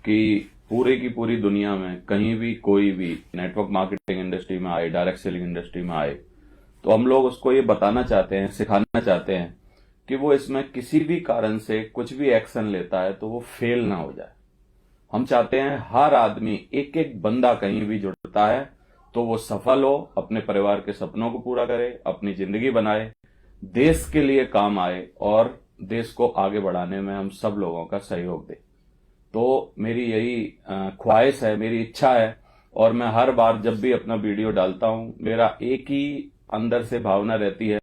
कि पूरी की पूरी दुनिया में कहीं भी कोई भी नेटवर्क मार्केटिंग इंडस्ट्री में आए, डायरेक्ट सेलिंग इंडस्ट्री में आए, तो हम लोग उसको ये बताना चाहते हैं, सिखाना चाहते हैं कि वो इसमें किसी भी कारण से कुछ भी एक्शन लेता है तो वो फेल ना हो जाए। हम चाहते हैं हर आदमी, एक एक बंदा कहीं भी जुड़ता है तो वो सफल हो, अपने परिवार के सपनों को पूरा करे, अपनी जिंदगी बनाए, देश के लिए काम आए और देश को आगे बढ़ाने में हम सब लोगों का सहयोग दे। तो मेरी यही ख्वाहिश है, मेरी इच्छा है, और मैं हर बार जब भी अपना वीडियो डालता हूं, मेरा एक ही अंदर से भावना रहती है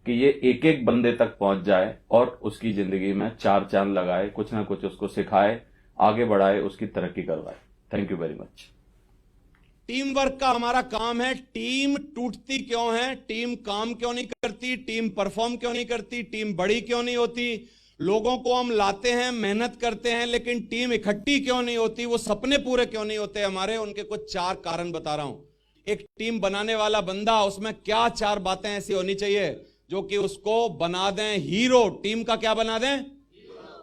कि ये एक एक बंदे तक पहुंच जाए और उसकी जिंदगी में चार चांद लगाए, कुछ ना कुछ उसको सिखाए, आगे बढ़ाए, उसकी तरक्की करवाए। Thank you very much. Team work का हमारा काम है। टीम टूटती क्यों है, टीम काम क्यों नहीं करती, टीम परफॉर्म क्यों नहीं करती, टीम बड़ी क्यों नहीं होती, लोगों को हम लाते हैं, मेहनत करते हैं, लेकिन टीम इकट्ठी क्यों नहीं होती, वो सपने पूरे क्यों नहीं होते हमारे, उनके कुछ चार कारण बता रहा हूं। एक टीम बनाने वाला बंदा, उसमें क्या चार बातें ऐसी होनी चाहिए जो कि उसको बना दें हीरो। टीम का क्या बना दें?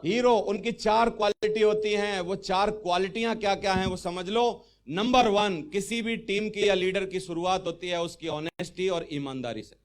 हीरो। उनकी चार क्वालिटी होती हैं। वो चार क्वालिटियां क्या क्या हैं वो समझ लो। नंबर 1, किसी भी टीम की या लीडर की शुरुआत होती है उसकी ऑनेस्टी और ईमानदारी से।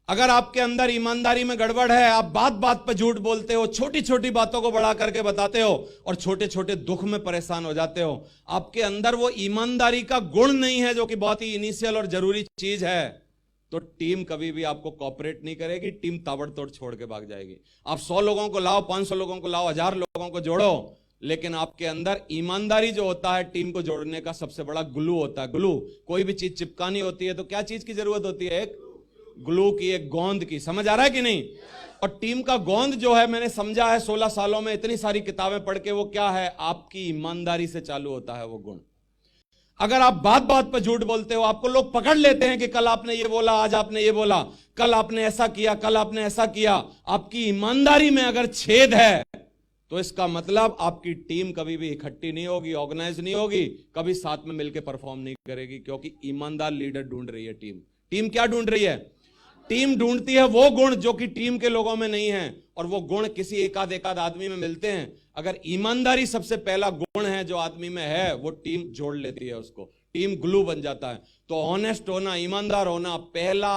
अगर आपके अंदर ईमानदारी में गड़बड़ है, आप बात बात पर झूठ बोलते हो, छोटी छोटी बातों को बड़ा करके बताते हो और छोटे छोटे दुख में परेशान हो जाते हो, आपके अंदर वो ईमानदारी का गुण नहीं है जो कि बहुत ही इनिशियल और जरूरी चीज है, तो टीम कभी भी आपको कॉपरेट नहीं करेगी। टीम ताबड़तोड़ छोड़ के भाग जाएगी। आप 100 लोगों को लाओ, 500 लोगों को लाओ, 1000 लोगों को जोड़ो, लेकिन आपके अंदर ईमानदारी जो होता है टीम को जोड़ने का सबसे बड़ा ग्लू होता है। ग्लू, कोई भी चीज चिपकानी होती है तो क्या चीज की जरूरत होती है? एक ग्लू की, एक गोंद की। समझ आ रहा है कि नहीं? और टीम का गोंद जो है, मैंने समझा है 16 सालों में इतनी सारी किताबें पढ़ के, वो क्या है? आपकी ईमानदारी से चालू होता है वो गुण। अगर आप बात बात पर झूठ बोलते हो, आपको लोग पकड़ लेते हैं कि कल आपने ये बोला, आज आपने ये बोला, कल आपने ऐसा किया, कल आपने ऐसा किया, आपकी ईमानदारी में अगर छेद है तो इसका मतलब आपकी टीम कभी भी इकट्ठी नहीं होगी, ऑर्गेनाइज नहीं होगी, कभी साथ में मिलकर परफॉर्म नहीं करेगी, क्योंकि ईमानदार लीडर ढूंढ रही है टीम। टीम क्या ढूंढ रही है? टीम ढूंढती है वो गुण जो कि टीम के लोगों में नहीं है, और वो गुण किसी एकाध आदमी में मिलते हैं। अगर ईमानदारी सबसे पहला गुण है जो आदमी में है, वो टीम जोड़ लेती है उसको, टीम ग्लू बन जाता है। तो ऑनेस्ट होना, ईमानदार होना पहला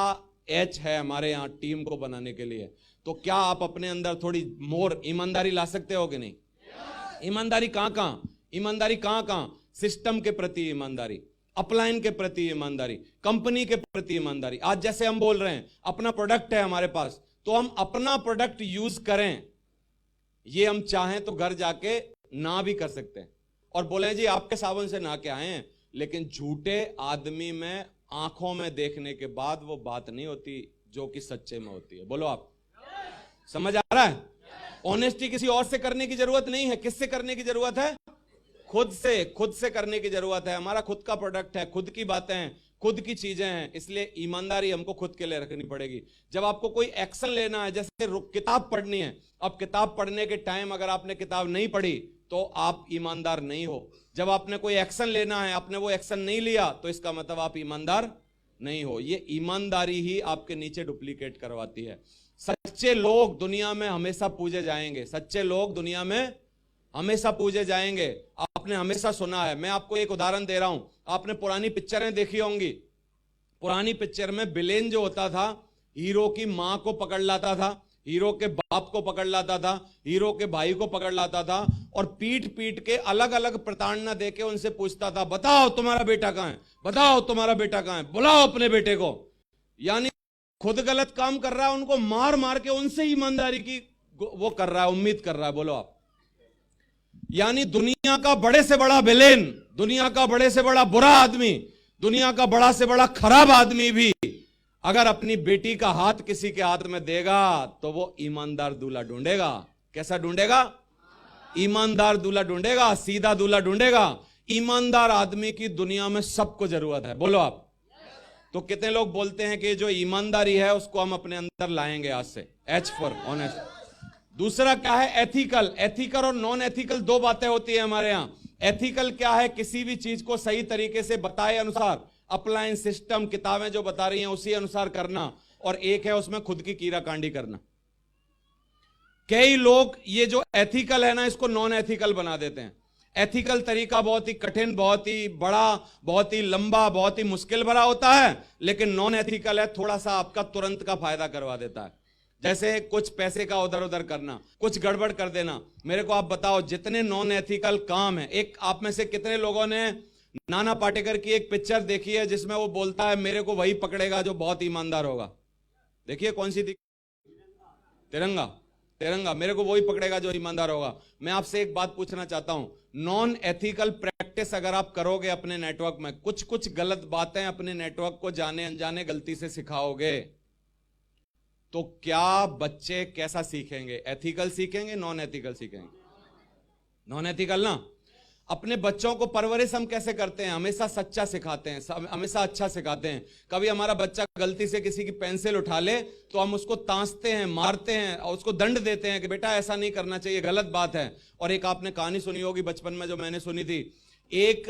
एच है हमारे यहां टीम को बनाने के लिए। तो क्या आप अपने अंदर थोड़ी मोर ईमानदारी ला सकते हो कि नहीं? ईमानदारी कहां कहां? ईमानदारी कहां कहां? सिस्टम के प्रति ईमानदारी, अपलाइन के प्रति ईमानदारी, कंपनी के प्रति ईमानदारी। आज जैसे हम बोल रहे हैं, अपना प्रोडक्ट है हमारे पास, तो हम अपना प्रोडक्ट यूज करें, ये हम चाहें तो घर जाके ना भी कर सकते हैं और बोले जी आपके साबुन से ना के आए हैं, लेकिन झूठे आदमी में आंखों में देखने के बाद वो बात नहीं होती जो कि सच्चे में होती है। बोलो आप, समझ आ रहा है? ऑनेस्टी किसी और से करने की जरूरत नहीं है। किससे करने की जरूरत है? खुद से। खुद से करने की जरूरत है। हमारा खुद का प्रोडक्ट है, खुद की बातें हैं, खुद की चीजें हैं, इसलिए ईमानदारी हमको खुद के लिए रखनी पड़ेगी। जब आपको कोई एक्शन लेना है, जैसे किताब पढ़नी है, अब किताब पढ़ने के टाइम अगर आपने किताब नहीं पढ़ी तो आप ईमानदार नहीं हो। जब आपने कोई एक्शन लेना है, आपने वो एक्शन नहीं लिया, तो इसका मतलब आप ईमानदार नहीं हो। ये ईमानदारी ही आपके नीचे डुप्लीकेट करवाती है। सच्चे लोग दुनिया में हमेशा पूजे जाएंगे। सच्चे लोग दुनिया में हमेशा पूजे जाएंगे। आपने हमेशा सुना है, मैं आपको एक उदाहरण दे रहा हूं। आपने पुरानी पिक्चरें देखी होंगी। पुरानी पिक्चर में विलेन जो होता था, हीरो की मां को पकड़ लाता था, हीरो के बाप को पकड़ लाता था, हीरो के भाई को पकड़ लाता था, और पीट पीट के अलग अलग प्रताड़ना देके उनसे पूछता था, बताओ तुम्हारा बेटा कहां है, बताओ तुम्हारा बेटा कहां है, बुलाओ अपने बेटे को। यानी खुद गलत काम कर रहा है, उनको मार मार के उनसे ईमानदारी की वो कर रहा है, उम्मीद कर रहा है। बोलो आप। यानी दुनिया का बड़े से बड़ा विलेन, दुनिया का बड़े से बड़ा बुरा आदमी, दुनिया का बड़ा से बड़ा खराब आदमी भी अगर अपनी बेटी का हाथ किसी के हाथ में देगा तो वो ईमानदार दूल्हा ढूंढेगा। कैसा ढूंढेगा? ईमानदार दूल्हा ढूंढेगा, सीधा दूल्हा ढूंढेगा। ईमानदार आदमी की दुनिया में सबको जरूरत है। बोलो आप। तो कितने लोग बोलते हैं कि जो ईमानदारी है उसको हम अपने अंदर लाएंगे आज से। H for honest. दूसरा क्या है? एथिकल। एथिकल और नॉन एथिकल दो बातें होती है हमारे यहां। एथिकल क्या है? किसी भी चीज को सही तरीके से बताए अनुसार, अप्लायंस सिस्टम किताबें जो बता रही हैं उसी अनुसार करना, और एक है उसमें खुद की कीड़ा कांडी करना। कई लोग ये जो एथिकल है ना, इसको नॉन एथिकल बना देते हैं। एथिकल तरीका बहुत ही कठिन, बहुत ही बड़ा, बहुत ही लंबा, बहुत ही मुश्किल भरा होता है, लेकिन नॉन एथिकल है थोड़ा सा आपका तुरंत का फायदा करवा देता है। जैसे कुछ पैसे का उधर उधर करना, कुछ गड़बड़ कर देना। मेरे को आप बताओ, जितने नॉन एथिकल काम है, एक आप में से कितने लोगों ने नाना पाटेकर की एक पिक्चर देखी है जिसमें वो बोलता है मेरे को वही पकड़ेगा जो बहुत ईमानदार होगा? देखिए कौन सी थी? तिरंगा। तिरंगा, मेरे को वही पकड़ेगा जो ईमानदार होगा। मैं आपसे एक बात पूछना चाहता हूं, नॉन एथिकल प्रैक्टिस अगर आप करोगे अपने नेटवर्क में, कुछ कुछ गलत बातें अपने नेटवर्क को जाने अनजाने गलती से सिखाओगे, तो क्या बच्चे कैसा सीखेंगे? एथिकल सीखेंगे, नॉन एथिकल सीखेंगे? नॉन एथिकल ना। अपने बच्चों को परवरिश हम कैसे करते हैं? हमेशा सच्चा सिखाते हैं, हमेशा अच्छा सिखाते हैं। कभी हमारा बच्चा गलती से किसी की पेंसिल उठा ले तो हम उसको तांसते हैं, मारते हैं और उसको दंड देते हैं कि बेटा ऐसा नहीं करना चाहिए, गलत बात है। और एक आपने कहानी सुनी होगी बचपन में, जो मैंने सुनी थी, एक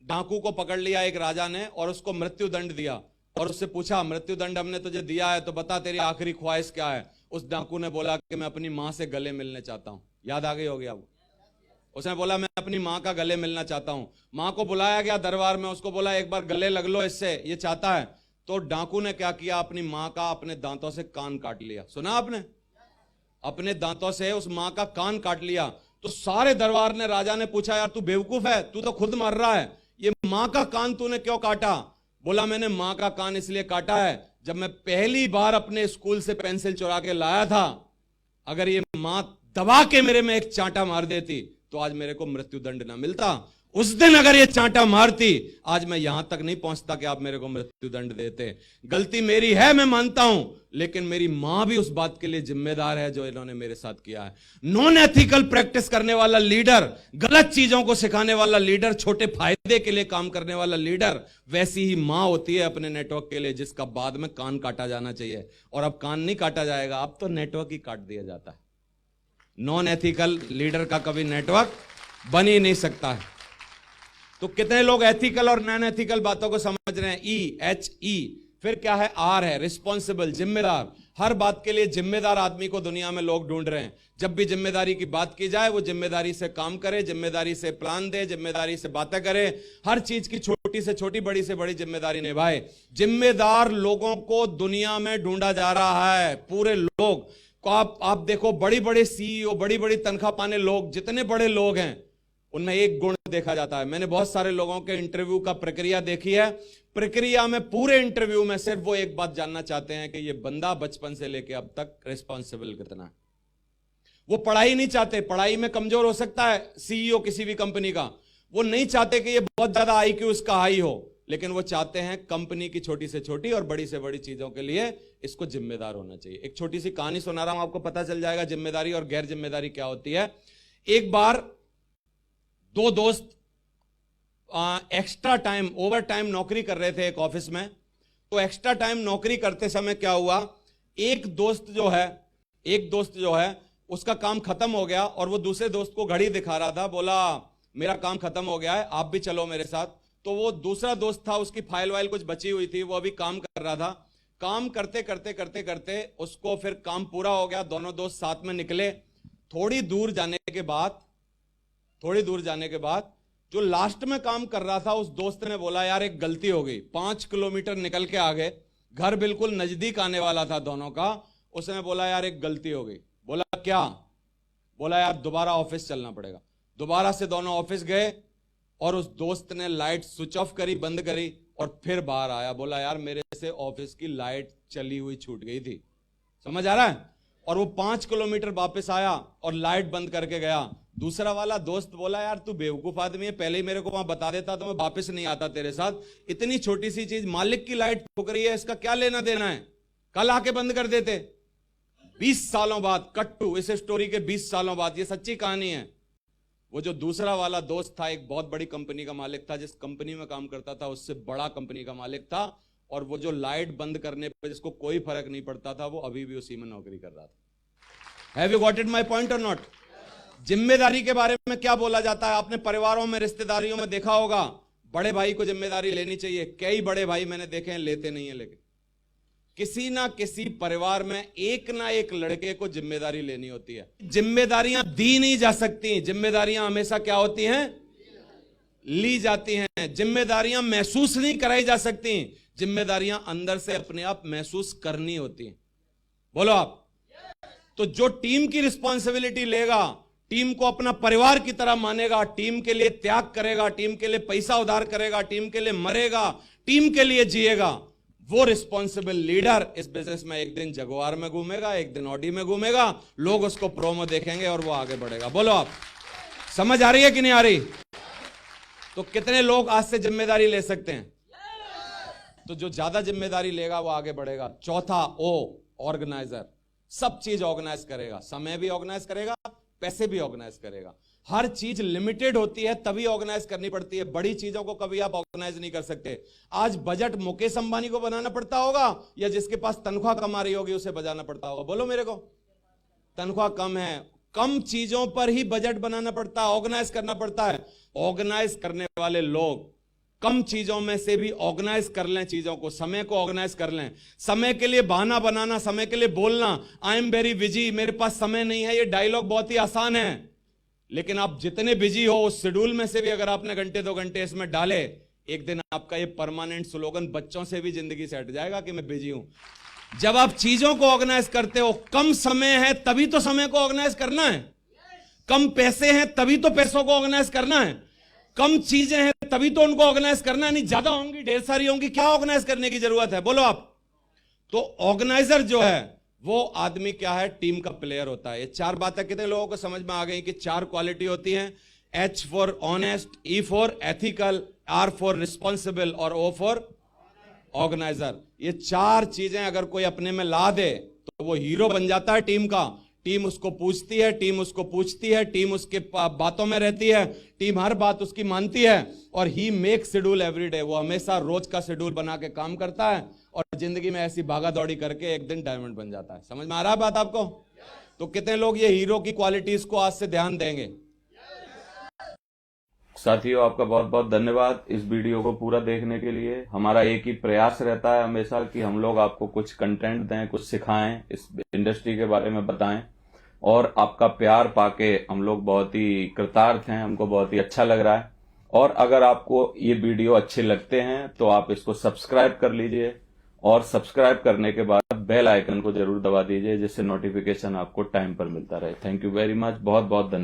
डाकू को पकड़ लिया एक राजा ने और उसको मृत्यु दंड दिया और उससे पूछा, मृत्यु दंड हमने तुझे दिया है तो बता तेरी आखिरी ख्वाहिश क्या है? उस डाकू ने बोला कि मैं अपनी मां से गले मिलने चाहता हूं। याद आ गई होगी आपको? उसने बोला मैं अपनी मां का गले मिलना चाहता हूं। मां को बुलाया गया दरबार में, उसको बोला एक बार गले लग लो इससे, ये चाहता है। तो डाकू ने क्या किया, अपनी मां का अपने दांतों से कान काट लिया। सुना आपने? अपने दांतों से उस मां का कान काट लिया। तो सारे दरबार ने, राजा ने पूछा यार तू बेवकूफ है, तू तो खुद मर रहा है, ये मां का कान तूने क्यों काटा? बोला मैंने मां का कान इसलिए काटा है, जब मैं पहली बार अपने स्कूल से पेंसिल चुरा के लाया था, अगर ये मां दबा के मेरे में एक चांटा मार देती तो आज मेरे को मृत्यु दंड ना मिलता। उस दिन अगर ये चांटा मारती, आज मैं यहां तक नहीं पहुंचता कि आप मेरे को मृत्यु दंड देते। गलती मेरी है, मैं मानता हूं, लेकिन मेरी मां भी उस बात के लिए जिम्मेदार है जो इन्होंने मेरे साथ किया है। नॉन एथिकल प्रैक्टिस करने वाला लीडर, गलत चीजों को सिखाने वाला लीडर, छोटे फायदे के लिए काम करने वाला लीडर, वैसी ही मां होती है अपने नेटवर्क के लिए जिसका बाद में कान काटा जाना चाहिए। और अब कान नहीं काटा जाएगा, अब तो नेटवर्क ही काट दिया जाता है। नॉन एथिकल लीडर का कभी नेटवर्क बन ही नहीं सकता है। तो कितने लोग एथिकल और नॉन एथिकल बातों को समझ रहे हैं? EHE। फिर क्या है? R है, रिस्पॉन्सिबल, जिम्मेदार। हर बात के लिए जिम्मेदार आदमी को दुनिया में लोग ढूंढ रहे हैं। जब भी जिम्मेदारी की बात की जाए, वो जिम्मेदारी से काम करे, जिम्मेदारी से प्लान दे, जिम्मेदारी से बातें करे, हर चीज की छोटी से छोटी, बड़ी से बड़ी जिम्मेदारी निभाए। जिम्मेदार लोगों को दुनिया में ढूंढा जा रहा है। पूरे लोग को आप देखो, बड़ी बड़ी CEO, बड़ी बड़ी तनख्वाह पाने लोग, जितने बड़े लोग हैं, उनमें एक गुण देखा जाता है। मैंने बहुत सारे लोगों के इंटरव्यू का प्रक्रिया देखी है। प्रक्रिया में, पूरे इंटरव्यू में सिर्फ वो एक बात जानना चाहते हैं कि ये बंदा बचपन से लेकर अब तक रिस्पॉन्सिबल कितना है। वो पढ़ाई नहीं चाहते, पढ़ाई में कमजोर हो सकता है CEO किसी भी कंपनी का, वो नहीं चाहते कि ये बहुत ज्यादा IQ इसका हाई हो, लेकिन वो चाहते हैं कंपनी की छोटी से छोटी और बड़ी से बड़ी चीजों के लिए इसको जिम्मेदार होना चाहिए। एक छोटी सी कहानी सुना रहा हूं, आपको पता चल जाएगा जिम्मेदारी और गैर जिम्मेदारी क्या होती है। एक बार दो दोस्त एक्स्ट्रा टाइम, ओवर टाइम नौकरी कर रहे थे एक ऑफिस में। तो एक्स्ट्रा टाइम नौकरी करते समय क्या हुआ, एक दोस्त जो है उसका काम खत्म हो गया और वो दूसरे दोस्त को घड़ी दिखा रहा था। बोला मेरा काम खत्म हो गया है, आप भी चलो मेरे साथ। तो वो दूसरा दोस्त था, उसकी फाइल वाइल कुछ बची हुई थी, वो अभी काम कर रहा था। काम करते करते करते करते उसको फिर काम पूरा हो गया, दोनों दोस्त साथ में निकले। थोड़ी दूर जाने के बाद जो लास्ट में काम कर रहा था, उस दोस्त ने बोला यार एक गलती हो गई। 5 किलोमीटर निकल के आगे, घर बिल्कुल नजदीक आने वाला था दोनों का। उसने बोला यार एक गलती हो गई। बोला क्या? बोला यार दोबारा ऑफिस चलना पड़ेगा। दोबारा से दोनों ऑफिस गए और उस दोस्त ने लाइट स्विच ऑफ करी, बंद करी और फिर बाहर आया। बोला यार मेरे से ऑफिस की लाइट चली हुई छूट गई थी। समझ आ रहा है? और वो 5 किलोमीटर वापस आया और लाइट बंद करके गया। दूसरा वाला दोस्त बोला यार तू बेवकूफ आदमी है, पहले ही मेरे को वहां बता देता तो मैं वापस नहीं आता तेरे साथ। इतनी छोटी सी चीज, मालिक की लाइट ठुक रही है, इसका क्या लेना देना है? कल आके बंद कर देते। 20 सालों बाद, कट टू इस स्टोरी के 20 सालों बाद, ये सच्ची कहानी है। वो जो दूसरा वाला दोस्त था, एक बहुत बड़ी कंपनी का मालिक था, जिस कंपनी में काम करता था उससे बड़ा कंपनी का मालिक था। और वो जो लाइट बंद करने पर जिसको कोई फर्क नहीं पड़ता था, वो अभी भी उसी में नौकरी कर रहा था। Have you got it my point और नॉट? जिम्मेदारी के बारे में क्या बोला जाता है? आपने परिवारों में, रिश्तेदारियों में देखा होगा, बड़े भाई को जिम्मेदारी लेनी चाहिए। कई बड़े भाई मैंने देखे हैं लेते नहीं है, लेकिन किसी ना किसी परिवार में एक ना एक लड़के को जिम्मेदारी लेनी होती है। जिम्मेदारियां दी नहीं जा सकती, जिम्मेदारियां हमेशा क्या होती हैं? ली जाती हैं। जिम्मेदारियां महसूस नहीं कराई जा सकती, जिम्मेदारियां अंदर से अपने आप महसूस करनी होती हैं। बोलो आप। तो जो टीम की रिस्पॉन्सिबिलिटी लेगा, टीम को अपना परिवार की तरह मानेगा, टीम के लिए त्याग करेगा, टीम के लिए पैसा उधार करेगा, टीम के लिए मरेगा, टीम के लिए जिएगा, वो रिस्पॉन्सिबल लीडर इस बिजनेस में एक दिन जगुआर में घूमेगा, एक दिन ऑडी में घूमेगा, लोग उसको प्रोमो देखेंगे और वो आगे बढ़ेगा। बोलो आप। समझ आ रही है कि नहीं आ रही? तो कितने लोग आज से जिम्मेदारी ले सकते हैं? तो जो ज्यादा जिम्मेदारी लेगा वो आगे बढ़ेगा। चौथा ओ, ऑर्गेनाइजर। सब चीज ऑर्गेनाइज करेगा, समय भी ऑर्गेनाइज करेगा, पैसे भी ऑर्गेनाइज करेगा। हर चीज लिमिटेड होती है तभी ऑर्गेनाइज करनी पड़ती है, बड़ी चीजों को कभी आप ऑर्गेनाइज नहीं कर सकते। आज बजट मुकेश अंबानी को बनाना पड़ता होगा या जिसके पास तनख्वाह कम आ रही होगी उसे बनाना पड़ता होगा? बोलो मेरे को। तनख्वाह कम है, कम चीजों पर ही बजट बनाना पड़ता है, ऑर्गेनाइज करना पड़ता है। ऑर्गेनाइज करने वाले लोग कम चीजों में से भी ऑर्गेनाइज कर लें चीजों को, समय को ऑर्गेनाइज कर लें। समय के लिए बहाना बनाना, समय के लिए बोलना, आई एम वेरी बिजी, मेरे पास समय नहीं है, ये डायलॉग बहुत ही आसान है। लेकिन आप जितने बिजी हो उस शेड्यूल में से भी अगर आपने घंटे 2 घंटे इसमें डाले, एक दिन आपका ये परमानेंट स्लोगन बच्चों से भी जिंदगी से हट जाएगा कि मैं बिजी हूं। जब आप चीजों को ऑर्गेनाइज करते हो, कम समय है तभी तो समय को ऑर्गेनाइज करना है, कम पैसे हैं तभी तो पैसों को ऑर्गेनाइज करना है, कम चीजें हैं तभी तो उनको ऑर्गेनाइज करना है। नहीं ज्यादा होंगी, ढेर सारी होंगी, क्या ऑर्गेनाइज करने की जरूरत है? बोलो आप। तो ऑर्गेनाइजर जो है वो आदमी क्या है? टीम का प्लेयर होता है। ये 4 बातें कितने लोगों को समझ में आ गई कि 4 क्वालिटी होती हैं? H for honest, E for ethical, R for responsible और O फॉर ऑर्गेनाइजर। ये 4 चीजें अगर कोई अपने में ला दे तो वो हीरो बन जाता है टीम का। टीम उसको पूछती है, टीम उसको पूछती है, टीम उसके बातों में रहती है, टीम हर बात उसकी मानती है और ही मेक शेड्यूल एवरी डे। वो हमेशा रोज का शेड्यूल बना के काम करता है और जिंदगी में ऐसी भागा दौड़ी करके एक दिन डायमंड बन जाता है। समझ में आ रहा है बात आपको? तो कितने लोग ये हीरो की क्वालिटीज को आज से ध्यान देंगे? साथियों, आपका बहुत बहुत धन्यवाद इस वीडियो को पूरा देखने के लिए। हमारा एक ही प्रयास रहता है हमेशा कि हम लोग आपको कुछ कंटेंट दें, कुछ सिखाएं, इस इंडस्ट्री के बारे में बताएं और आपका प्यार पाके हम लोग बहुत ही कृतार्थ हैं, हमको बहुत ही अच्छा लग रहा है। और अगर आपको ये वीडियो अच्छे लगते हैं तो आप इसको सब्सक्राइब कर लीजिए और सब्सक्राइब करने के बाद बेल आइकन को जरूर दबा दीजिए जिससे नोटिफिकेशन आपको टाइम पर मिलता रहे। थैंक यू वेरी मच, बहुत बहुत धन्यवाद।